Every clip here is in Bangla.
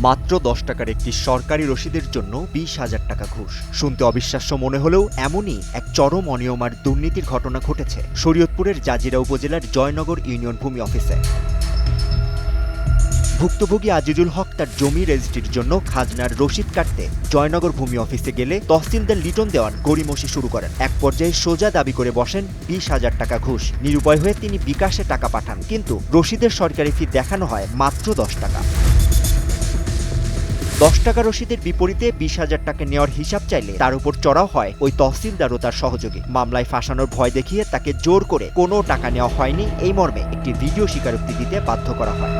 মাত্র ১০ টাকার একটি সরকারি রসিদের জন্য ২০,০০০ টাকা ঘুষ। শুনতে অবিশ্বাস্য মনে হলেও এমনই এক চরম অনিয়ম আর দুর্নীতির ঘটনা ঘটেছে শরীয়তপুরের জাজিরা উপজেলার জয়নগর ইউনিয়ন ভূমি অফিসে। ভুক্তভোগী আজিজুল হক তার জমি রেজিস্ট্রির জন্য খাজনার রসিদ কাটতে জয়নগর ভূমি অফিসে গেলে তহসিলদার লিটন দেওয়ান গড়িমসি শুরু করেন। এক পর্যায়ে সোজা দাবি করে বসেন ২০,০০০ টাকা ঘুষ। নিরুপায় হয়ে তিনি বিকাশে টাকা পাঠান, কিন্তু রসিদের সরকারি ফি দেখানো হয় মাত্র ১০ টাকা। ১০ টাকা রসিদের বিপরীতে ২০,০০০ টাকা নেওয়ার হিসাব চাইলে তার উপর চড়াও হয় ওই তহসিলদার ও তার সহযোগী। মামলায় ফাঁসানোর ভয় দেখিয়ে তাকে জোর করে কোনো টাকা নেওয়া হয়নি এই মর্মে একটি ভিডিও স্বীকারোক্তি দিতে বাধ্য করা হয়।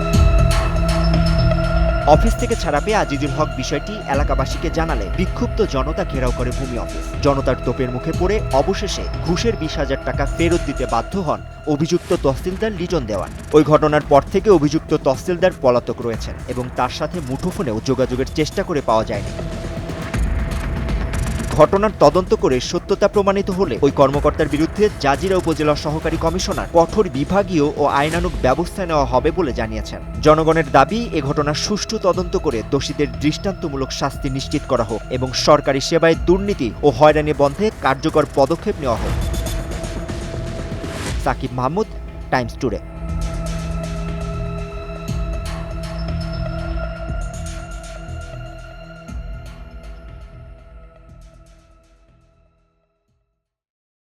অফিস থেকে ছাড়া পেয়ে আজিজুল হক বিষয়টি এলাকাবাসীকে জানালে বিক্ষুব্ধ জনতা ঘেরাও করে ভূমি অফিস। জনতার তোপের মুখে পড়ে অবশেষে ঘুষের ২০,০০০ টাকা ফেরত দিতে বাধ্য হন অভিযুক্ত তহসিলদার লিটন দেওয়ান। ওই ঘটনার পর থেকে অভিযুক্ত তহসিলদার পলাতক রয়েছেন এবং তার সাথে মুঠোফোনেও যোগাযোগের চেষ্টা করে পাওয়া যায়নি। ঘটনার তদন্ত করে সত্যতা প্রমাণিত হলে ওই কর্মকর্তার বিরুদ্ধে জাজিরা উপজেলা সহকারী কমিশনার কঠোর বিভাগীয় ও আইনানুগ ব্যবস্থা নেওয়া হবে বলে জানিয়েছেন। জনগণের দাবি, এ ঘটনার সুষ্ঠু তদন্ত করে দোষীদের দৃষ্টান্তমূলক শাস্তি নিশ্চিত করা হোক এবং সরকারি সেবায় দুর্নীতি ও হয়রানি বন্ধে কার্যকর পদক্ষেপ নেওয়া হোক। Sakib Mahmud, Times today.